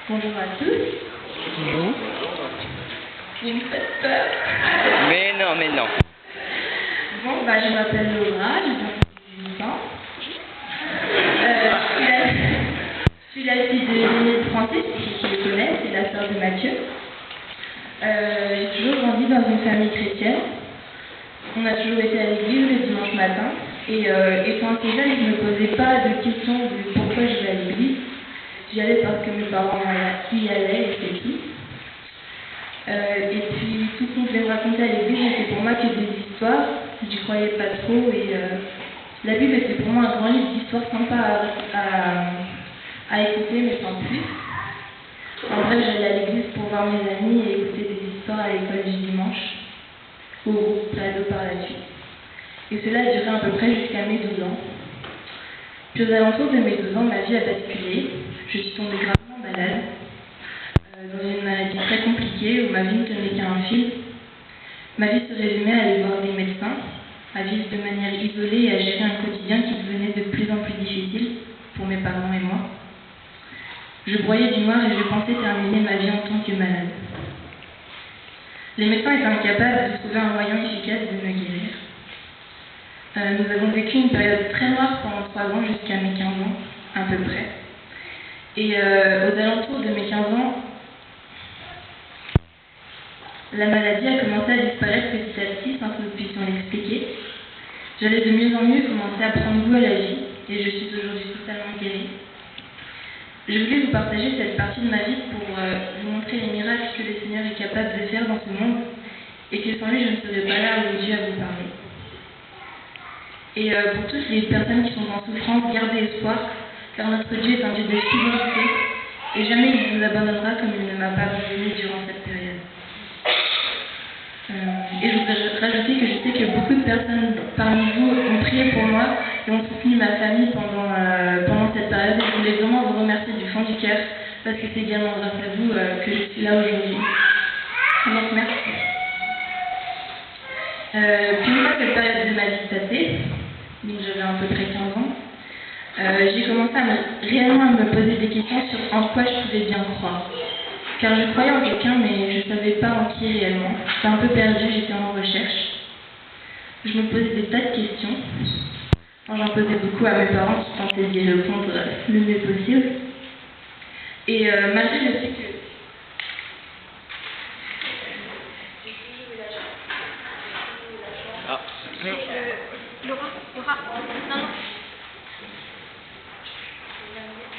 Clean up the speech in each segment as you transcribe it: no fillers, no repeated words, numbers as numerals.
Bonjour à tous. Bonjour. Vous me faites peur. Mais non. Bon, je m'appelle Laura, j'ai 18 ans. Je suis la fille de Lénie de Francis, qui les connaît, c'est la sœur de Mathieu. J'ai toujours grandi dans une famille chrétienne. On a toujours été à l'église le dimanche matin. Et étant assez jeune, je ne me posais pas de questions de pourquoi je vais à l'église. J'y allais parce que mes parents y allaient et c'est tout. Et puis tout ce qu'on devait me raconter à l'église était pour moi que des histoires. J'y croyais pas trop et la Bible était pour moi un grand livre d'histoires sympa à écouter mais sans plus. En vrai, j'allais à l'église pour voir mes amis et écouter des histoires à l'école du dimanche ou au groupe Prado par la suite. Et cela a duré à peu près jusqu'à mes 12 ans. Puis aux alentours de mes 12 ans, ma vie a basculé. Je suis tombée gravement malade, dans une maladie très compliquée où ma vie ne tenait qu'à un fil. Ma vie se résumait à aller voir des médecins, à vivre de manière isolée et à gérer un quotidien qui devenait de plus en plus difficile pour mes parents et moi. Je broyais du noir et je pensais terminer ma vie en tant que malade. Les médecins étaient incapables de trouver un moyen efficace de me guérir. Nous avons vécu une période très noire pendant 3 ans jusqu'à mes 15 ans, à peu près. Et aux alentours de mes 15 ans, la maladie a commencé à disparaître petit à petit sans que nous puissions l'expliquer. J'allais de mieux en mieux commencer à prendre goût à la vie et je suis aujourd'hui totalement guérie. Je voulais vous partager cette partie de ma vie pour vous montrer les miracles que le Seigneur est capable de faire dans ce monde et que sans lui je ne serais pas là aujourd'hui à vous parler. Et pour toutes les personnes qui sont en souffrance, gardez espoir, car notre Dieu est un Dieu de fidélité et jamais il ne vous abandonnera comme il ne m'a pas abandonné durant cette période. Et je voudrais rajouter que je sais que beaucoup de personnes parmi vous ont prié pour moi et ont soutenu ma famille pendant cette période et je voulais vraiment vous remercier du fond du cœur parce que c'est également grâce à vous que je suis là aujourd'hui. Donc merci. Puis une fois cette période de ma vie passée, donc j'avais à peu près 15 ans, j'ai commencé réellement à me poser des questions sur en quoi je pouvais bien croire. Car je croyais en quelqu'un, mais je ne savais pas en qui réellement. J'étais un peu perdue, j'étais en recherche. Je me posais des tas de questions. J'en posais beaucoup à mes parents qui tentaient d'y répondre le mieux possible. Et malgré le fait que... Ah. Laura, non. C'est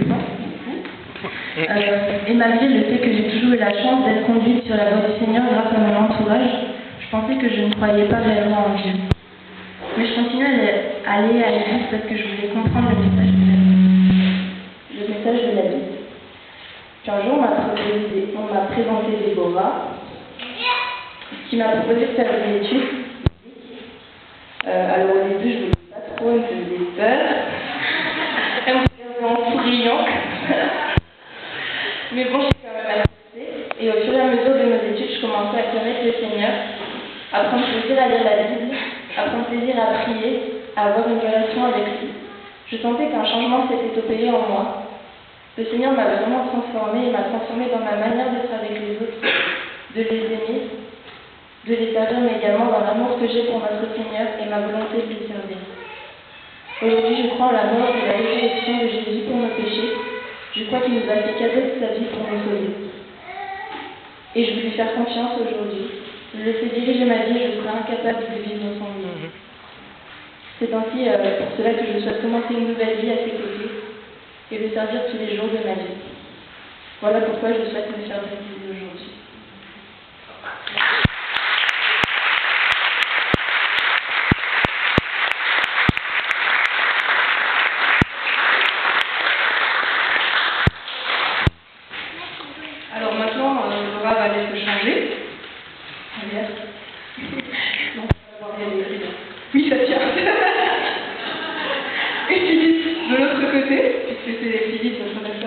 bon. Et malgré le fait que j'ai toujours eu la chance d'être conduite sur la voie du Seigneur grâce à mon entourage, je pensais que je ne croyais pas réellement en Dieu. Mais je continuais à aller à l'église parce que je voulais comprendre le message de la Bible. Puis un jour, on m'a présenté Déborah, qui m'a proposé de faire des études. Alors au début, je ne voulais pas trop, elle me faisait peur. Elle me regardait en souriant. Mais bon, j'ai quand même accepté. Et au fur et à mesure de mes études, je commençais à connaître le Seigneur, à prendre plaisir à lire la Bible, à prendre plaisir à prier, à avoir une relation avec lui. Je sentais qu'un changement s'était opéré en moi. Le Seigneur m'a vraiment transformée et m'a transformée dans ma manière d'être avec les autres, de les aimer, de les servir, mais également dans l'amour que j'ai pour notre Seigneur et ma volonté de les servir. Aujourd'hui, je crois en la mort et la résurrection de Jésus pour nos péchés. Je crois qu'il nous a fait cadeau de sa vie pour nous sauver. Et je veux lui faire confiance aujourd'hui. Je le laisser diriger ma vie et je serai incapable de vivre sans lui. C'est ainsi pour cela que je souhaite commencer une nouvelle vie à ses côtés et le servir tous les jours de ma vie. Voilà pourquoi je souhaite me faire baptiser aujourd'hui. Alors maintenant, Laura va aller se changer. Non, on va voir les... Oui, ça tient. de l'autre côté, puisque c'est Philippe, votre